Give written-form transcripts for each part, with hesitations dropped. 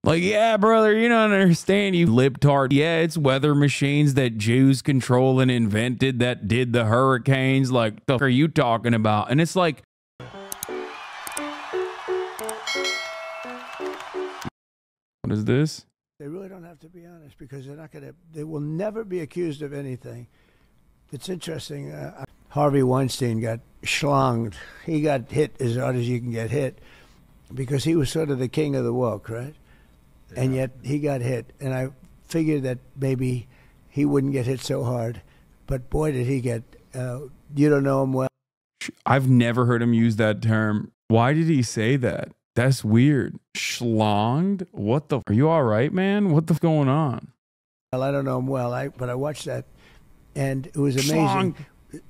Like, yeah, brother, you don't understand, you libtard. Yeah, it's weather machines that Jews control and invented that did the hurricanes. Like, the fuck are you talking about? And it's like, what is this? They really don't have to be honest because they're not going to, they will never be accused of anything. It's interesting. Harvey Weinstein got schlonged. He got hit as hard as you can get hit because he was sort of the king of the woke, right? Yeah. And yet he got hit. And I figured that maybe he wouldn't get hit so hard. But boy, did he get, you don't know him well. I've never heard him use that term. Why did he say that? That's weird. Schlonged? What the? Are you all right, man? What the going on? Well, I don't know him well, but I watched that, and it was amazing. Schlonged.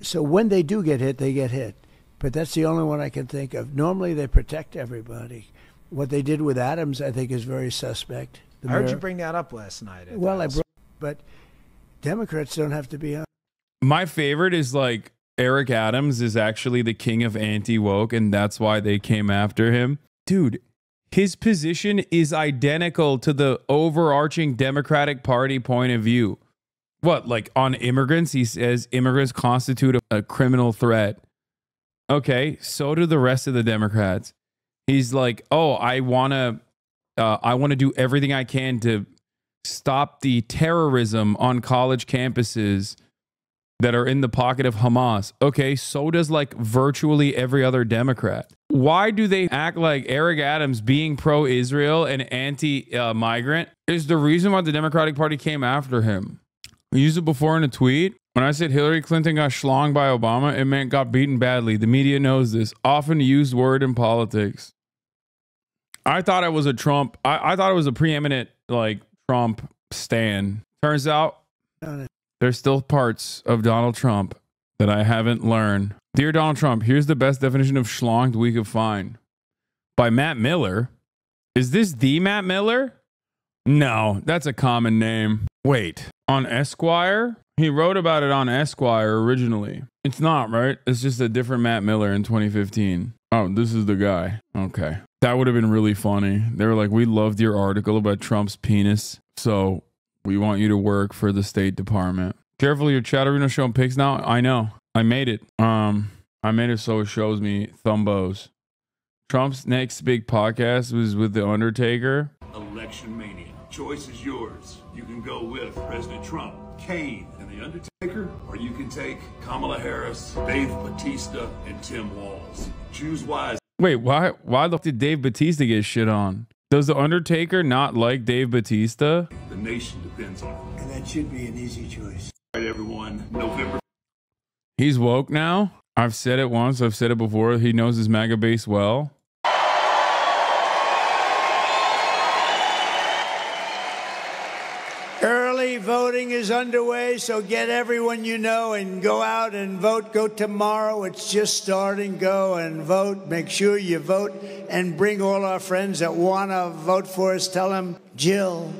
So when they do get hit, they get hit. But that's the only one I can think of. Normally, they protect everybody. What they did with Adams, I think, is very suspect. I heard you bring that up last night. Well, but Democrats don't have to be on. My favorite is like Eric Adams is actually the king of anti-woke, and that's why they came after him. Dude, his position is identical to the overarching Democratic Party point of view. What, like on immigrants? He says immigrants constitute a criminal threat. Okay, so do the rest of the Democrats. He's like, oh, I want to do everything I can to stop the terrorism on college campuses that are in the pocket of Hamas. Okay, so does like virtually every other Democrat. Why do they act like Eric Adams being pro-Israel and anti-migrant is the reason why the Democratic Party came after him? We used it before in a tweet. When I said Hillary Clinton got schlonged by Obama, it meant got beaten badly. The media knows this. Often used word in politics. I thought I was a Trump. I thought it was a preeminent like Trump stan. Turns out there's still parts of Donald Trump that I haven't learned. Dear Donald Trump, here's the best definition of schlonged we could find. By Matt Miller. Is this the Matt Miller? No, that's a common name. Wait, on Esquire? He wrote about it on Esquire originally. It's not, right? It's just a different Matt Miller in 2015. Oh, this is the guy. Okay. That would have been really funny. They were like, we loved your article about Trump's penis, so we want you to work for the State Department. Careful, your Chatterino showing pics now. I know. I made it. I made it so it shows me thumbos. Trump's next big podcast was with The Undertaker. Election mania. Choice is yours. You can go with President Trump, Kane, and The Undertaker, or you can take Kamala Harris, Dave Bautista, and Tim Walz. Choose wisely. Wait, why did Dave Bautista get shit on? Does The Undertaker not like Dave Bautista? The nation depends on it. And that should be an easy choice. All right, everyone. November. He's woke now. I've said it once. I've said it before. He knows his MAGA base well. Early voting is underway, so get everyone you know and go out and vote. Go tomorrow. It's just starting. Go and vote. Make sure you vote and bring all our friends that want to vote for us. Tell them, Jill,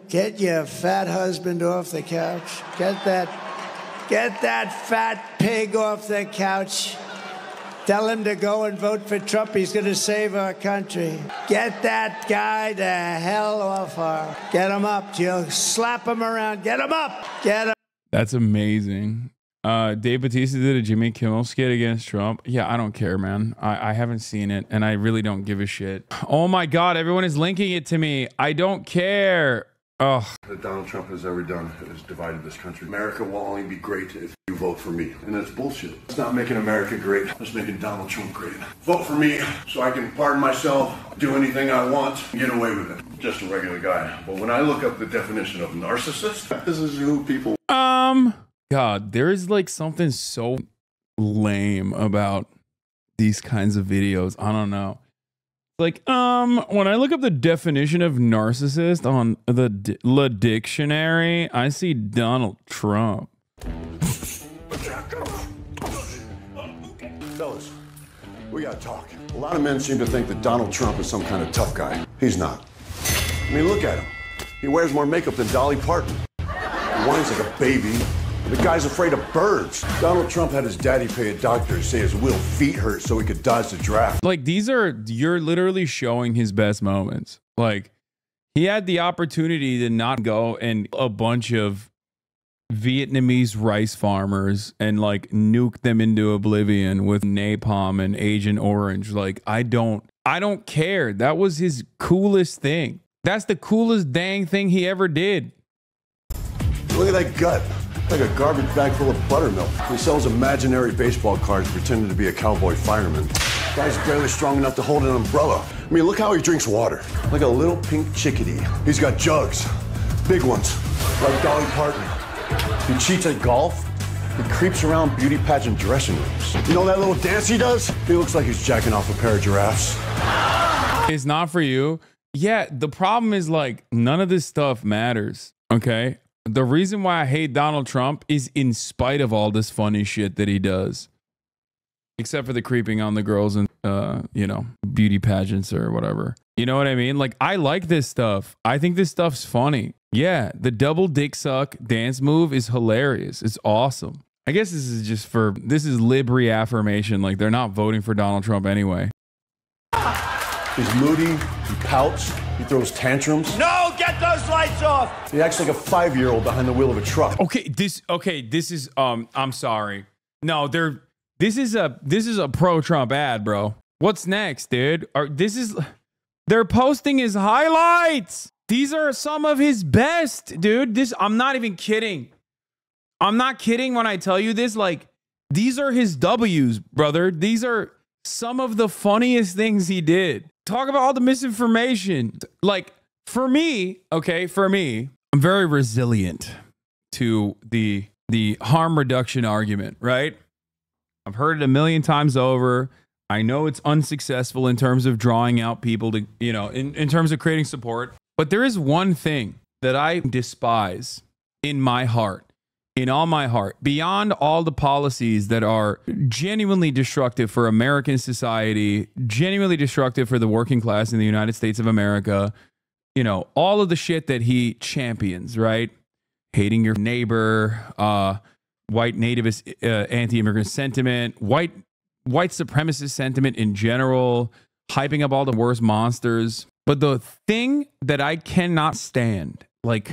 get your fat husband off the couch. Get that fat pig off the couch. Tell him to go and vote for Trump. He's going to save our country. Get that guy the hell off her. Get him up, Jill. Slap him around. Get him up. Get him. That's amazing. Dave Bautista did a Jimmy Kimmel skit against Trump. Yeah, I don't care, man. I haven't seen it, and I really don't give a shit. Oh, my God. Everyone is linking it to me. I don't care. Ugh. That Donald Trump has ever done has divided this country. America will only be great if you vote for me. And that's bullshit. It's not making America great. It's making Donald Trump great. Vote for me so I can pardon myself, do anything I want, and get away with it. Just a regular guy. But when I look up the definition of narcissist, this is who people... God, there is like something so lame about these kinds of videos. I don't know. Like, when I look up the definition of narcissist on the dictionary, I see Donald Trump. Fellas, we gotta talk. A lot of men seem to think that Donald Trump is some kind of tough guy. He's not. I mean, look at him. He wears more makeup than Dolly Parton. He whines like a baby. The guy's afraid of birds. Donald Trump had his daddy pay a doctor to say his Will feet hurt so he could dodge the draft. Like, you're literally showing his best moments. Like, He had the opportunity to not go and a bunch of Vietnamese rice farmers and like nuke them into oblivion with napalm and Agent Orange. Like, I don't care. That was his coolest thing. That's the coolest dang thing he ever did. Look at that gut. Like a garbage bag full of buttermilk. He sells imaginary baseball cards pretending to be a cowboy fireman. Guy's barely strong enough to hold an umbrella. I mean, look how he drinks water. Like a little pink chickadee. He's got jugs. Big ones. Like Dolly Parton. He cheats at golf. He creeps around beauty pageant dressing rooms. You know that little dance he does? He looks like he's jacking off a pair of giraffes. It's not for you. Yeah, the problem is like none of this stuff matters, okay? The reason why I hate Donald Trump is in spite of all this funny shit that he does. Except for the creeping on the girls and, you know, beauty pageants or whatever. You know what I mean? Like, I like this stuff. I think this stuff's funny. Yeah, the double dick suck dance move is hilarious. It's awesome. I guess this is lib reaffirmation. Like, they're not voting for Donald Trump anyway. He's moody, he pouts, he throws tantrums. No, get those lights off! He acts like a 5-year-old behind the wheel of a truck. This is, I'm sorry. No, this is a pro-Trump ad, bro. What's next, dude? They're posting his highlights. These are some of his best, dude. I'm not even kidding. I'm not kidding when I tell you this. Like, these are his W's, brother. These are some of the funniest things he did. Talk about all the misinformation. Like, for me, I'm very resilient to the harm reduction argument, right? I've heard it a million times over. I know it's unsuccessful in terms of drawing out people to, you know, in terms of creating support. But there is one thing that I despise in my heart, in all my heart, beyond all the policies that are genuinely destructive for American society, genuinely destructive for the working class in the United States of America, you know, all of the shit that he champions, right? Hating your neighbor, white nativist, anti-immigrant sentiment, white supremacist sentiment in general, hyping up all the worst monsters. But the thing that I cannot stand, like,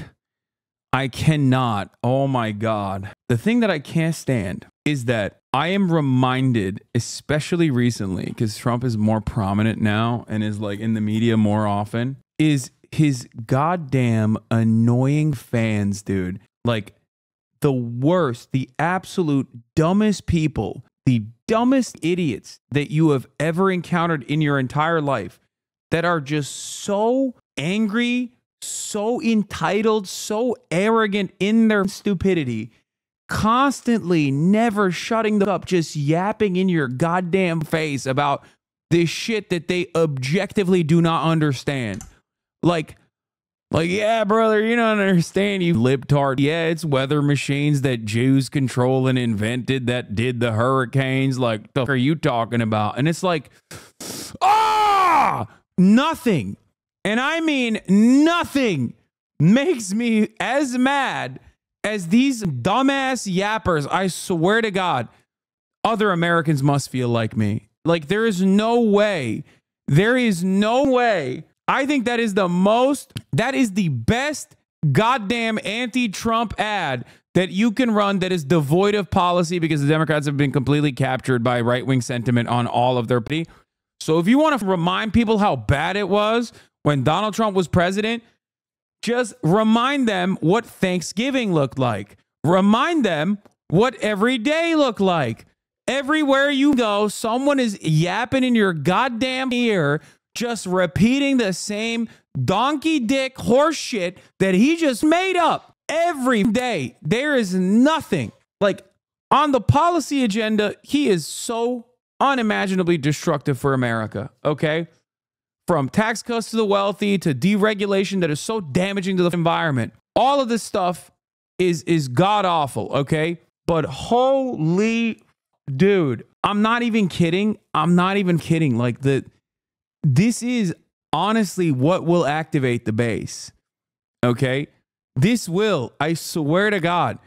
I cannot, oh my God, the thing that I can't stand is that I am reminded, especially recently, because Trump is more prominent now and is like in the media more often, is his goddamn annoying fans, dude. Like, the worst, the absolute dumbest people, the dumbest idiots that you have ever encountered in your entire life that are just so angry, so entitled, so arrogant in their stupidity, constantly never shutting up, just yapping in your goddamn face about this shit that they objectively do not understand. Like, yeah, brother, you don't understand, you libtard. Yeah, it's weather machines that Jews control and invented that did the hurricanes. Like, the fuck are you talking about? And it's like, nothing. And I mean nothing makes me as mad as these dumbass yappers. I swear to God, other Americans must feel like me. Like, there is no way. There is no way. I think that is the best goddamn anti-Trump ad that you can run that is devoid of policy, because the Democrats have been completely captured by right-wing sentiment on all of their party. So if you want to remind people how bad it was when Donald Trump was president, just remind them what Thanksgiving looked like. Remind them what every day looked like. Everywhere you go, someone is yapping in your goddamn ear, just repeating the same donkey dick horse shit that he just made up every day. There is nothing. Like, on the policy agenda, he is so unimaginably destructive for America, okay? From tax cuts to the wealthy to deregulation that is so damaging to the environment. All of this stuff is god-awful, okay? But holy dude, I'm not even kidding. I'm not even kidding. Like, this is honestly what will activate the base, okay? This will, I swear to God.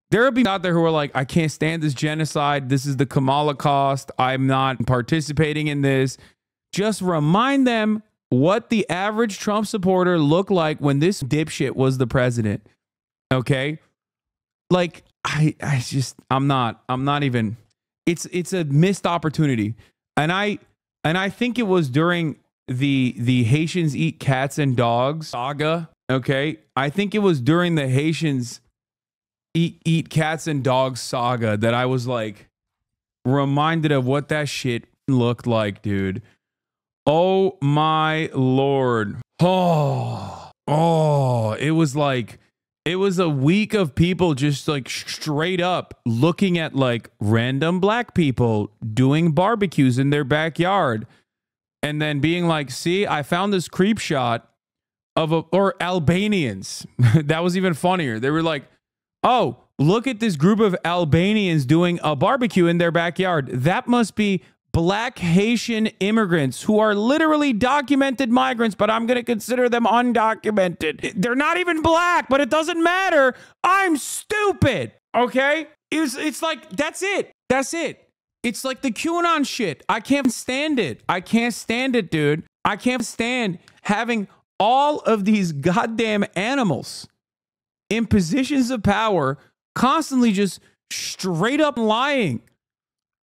There will be out there who are like, I can't stand this genocide. This is the Kamala cost. I'm not participating in this. Just remind them what the average Trump supporter looked like when this dipshit was the president. Okay? Like, I'm not even, it's a missed opportunity. And I think it was during the Haitians eat cats and dogs saga. Okay? I think it was during the Haitians eat cats and dogs saga that I was like reminded of what that shit looked like, dude. Oh my Lord. It was like, it was a week of people just like straight up looking at like random black people doing barbecues in their backyard and then being like, see, I found this creep shot of or Albanians. That was even funnier. They were like, oh, look at this group of Albanians doing a barbecue in their backyard. That must be black Haitian immigrants who are literally documented migrants, but I'm going to consider them undocumented. They're not even black, but it doesn't matter. I'm stupid. Okay? It's like, that's it. That's it. It's like the QAnon shit. I can't stand it. I can't stand it, dude. I can't stand having all of these goddamn animals in positions of power constantly just straight up lying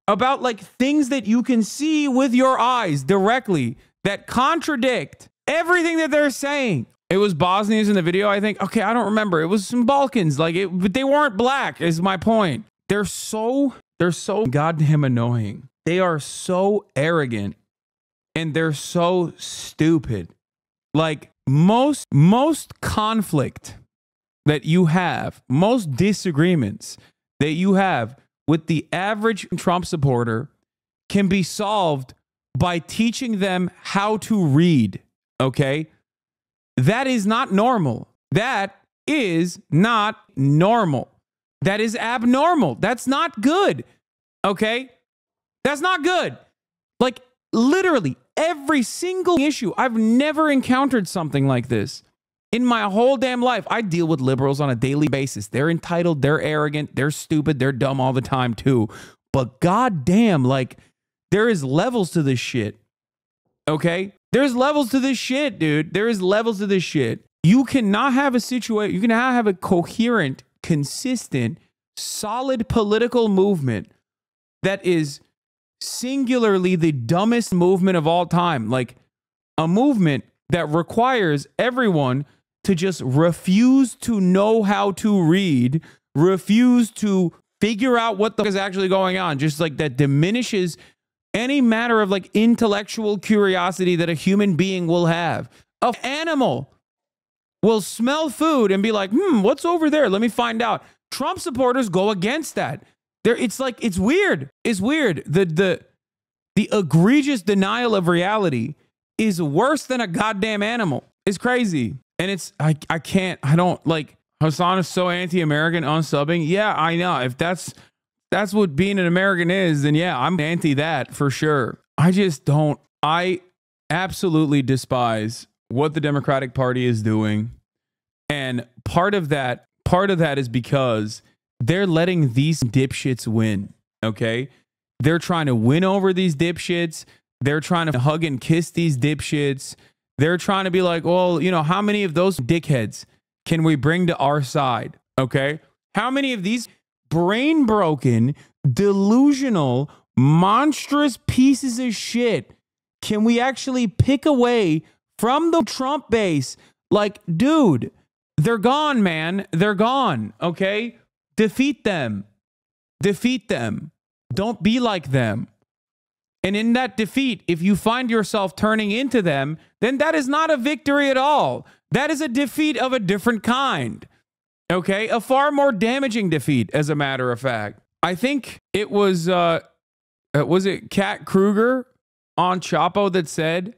about like things that you can see with your eyes directly that contradict everything that they're saying. It was Bosnians in the video, I think. Okay, I don't remember. It was some Balkans, like it, but they weren't black, is my point. They're so goddamn annoying. They are so arrogant and they're so stupid. Like most conflict that you have, most disagreements that you have with the average Trump supporter can be solved by teaching them how to read, okay? That is not normal. That is not normal. That is abnormal. That's not good, okay? That's not good. Like, literally, every single issue, I've never encountered something like this. In my whole damn life, I deal with liberals on a daily basis. They're entitled, they're arrogant, they're stupid, they're dumb all the time too. But goddamn, like, there is levels to this shit. Okay? There's levels to this shit, dude. There is levels to this shit. You cannot have a situation, you cannot have a coherent, consistent, solid political movement that is singularly the dumbest movement of all time. Like, a movement that requires everyone to just refuse to know how to read, refuse to figure out what the fuck is actually going on. Just like that diminishes any matter of like intellectual curiosity that a human being will have. An animal will smell food and be like, what's over there? Let me find out. Trump supporters go against that. It's like, it's weird. It's weird. The egregious denial of reality is worse than a goddamn animal. It's crazy. And it's, I don't like, Hasan is so anti-American unsubbing. Yeah, I know. If that's what being an American is, then yeah, I'm anti that for sure. I absolutely despise what the Democratic Party is doing. And part of that is because they're letting these dipshits win. Okay? They're trying to win over these dipshits. They're trying to hug and kiss these dipshits. They're trying to be like, well, you know, how many of those dickheads can we bring to our side? Okay? How many of these brain broken, delusional, monstrous pieces of shit can we actually pick away from the Trump base? Like, dude, they're gone, man. They're gone. Okay? Defeat them. Defeat them. Don't be like them. And in that defeat, if you find yourself turning into them, then that is not a victory at all. That is a defeat of a different kind. Okay? A far more damaging defeat, as a matter of fact. I think it was it Kat Kruger on Chapo that said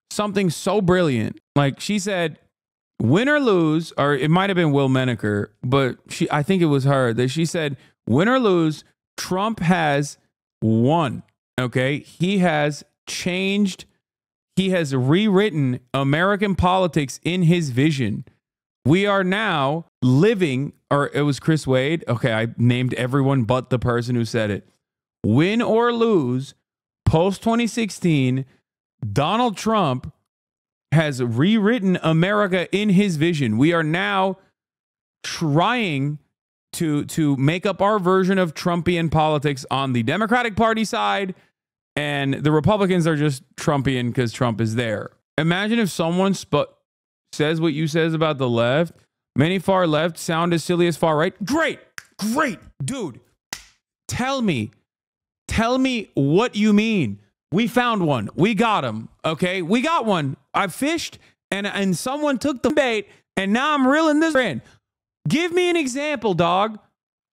something so brilliant. Like, she said, win or lose, or it might have been Will Menaker, but I think it was her, that she said, win or lose, Trump has won. Okay, he has changed, he has rewritten American politics in his vision. We are now living, or it was Chris Wade. Okay, I named everyone but the person who said it. Win or lose, post 2016, Donald Trump has rewritten America in his vision. We are now trying to make up our version of Trumpian politics on the Democratic Party side, and the Republicans are just Trumpian because Trump is there. Imagine if someone says what you says about the left. Many far left sound as silly as far right. Great, dude. Tell me what you mean. We found one. We got him. Okay, we got one. I fished, and someone took the bait, and now I'm reeling this in. Give me an example, dog.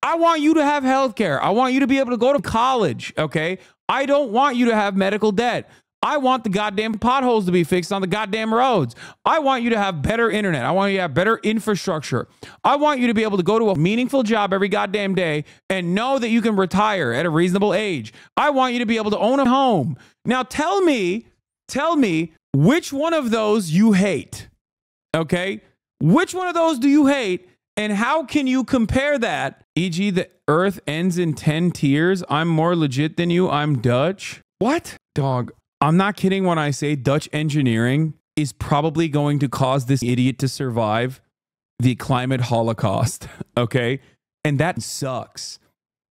I want you to have health care. I want you to be able to go to college, okay? I don't want you to have medical debt. I want the goddamn potholes to be fixed on the goddamn roads. I want you to have better internet. I want you to have better infrastructure. I want you to be able to go to a meaningful job every goddamn day and know that you can retire at a reasonable age. I want you to be able to own a home. Now tell me which one of those you hate, okay? Which one of those do you hate? And how can you compare that? E.g., the earth ends in 10 tiers. I'm more legit than you. I'm Dutch. What? Dog, I'm not kidding when I say Dutch engineering is probably going to cause this idiot to survive the climate holocaust. Okay? And that sucks.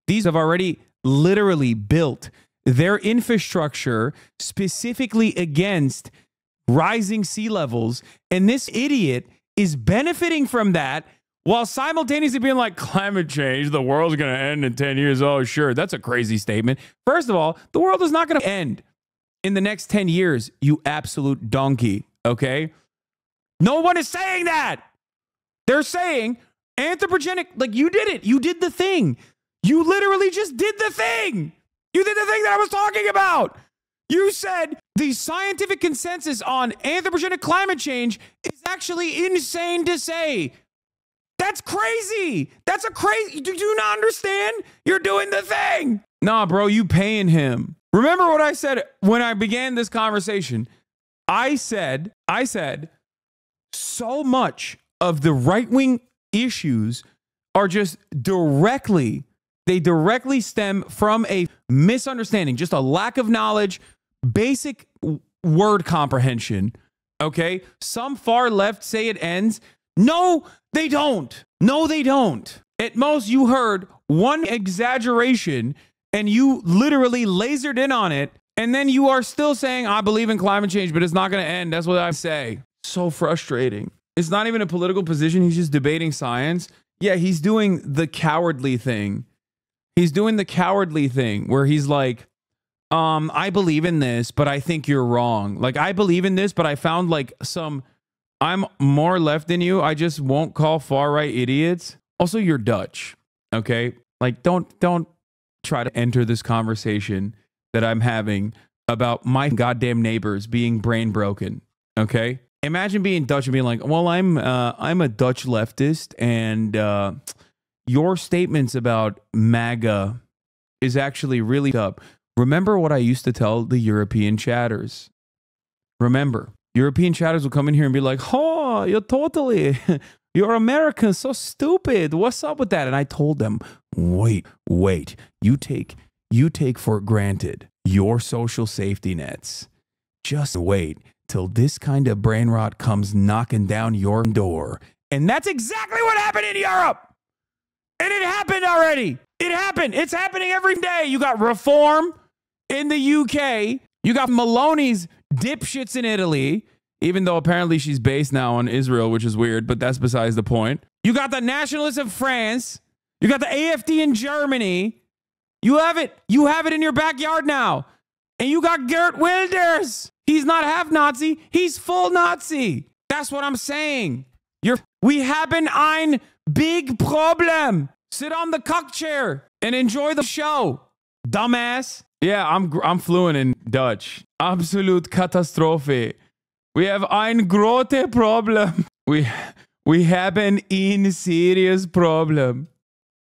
These have already literally built their infrastructure specifically against rising sea levels. And this idiot is benefiting from that, while simultaneously being like, climate change, the world's going to end in 10 years. Oh, sure. That's a crazy statement. First of all, the world is not going to end in the next 10 years, you absolute donkey. Okay? No one is saying that. They're saying anthropogenic, like you did it. You did the thing. You literally just did the thing. You did the thing that I was talking about. You said the scientific consensus on anthropogenic climate change is actually insane to say. That's crazy. That's a crazy. Do you not understand? You're doing the thing. Nah, bro, you paying him. Remember what I said when I began this conversation? I said so much of the right-wing issues are just directly stem from a misunderstanding, just a lack of knowledge, basic word comprehension. Okay? Some far left say it ends. No, they don't. No, they don't. At most, you heard one exaggeration and you literally lasered in on it. And then you are still saying, I believe in climate change, but it's not going to end. That's what I say. So frustrating. It's not even a political position. He's just debating science. Yeah, he's doing the cowardly thing. He's doing the cowardly thing where he's like, I believe in this, but I think you're wrong. Like, I believe in this, but I found like I'm more left than you. I just won't call far right idiots. Also, you're Dutch. Okay? Like, don't try to enter this conversation that I'm having about my goddamn neighbors being brain broken. Okay? Imagine being Dutch and being like, well, I'm a Dutch leftist, and your statements about MAGA is actually really up. Remember what I used to tell the European chatters. Remember, European chatters will come in here and be like, oh, you're American, so stupid. What's up with that? And I told them, wait, you take for granted your social safety nets. Just wait till this kind of brain rot comes knocking down your door. And that's exactly what happened in Europe. And it happened already. It happened. It's happening every day. You got Reform in the UK. You got Maloney's dipshits in Italy, even though apparently she's based now on Israel, which is weird, but that's besides the point. You got the nationalists of France. You got the AfD in Germany. You have it. You have it in your backyard now. And you got Geert Wilders. He's not half Nazi. He's full Nazi. That's what I'm saying. We haben ein big problem. Sit on the cock chair and enjoy the show, dumbass. Yeah, I'm fluent in Dutch. Absolute Katastrophe. We have ein grote Problem. We have an serious problem.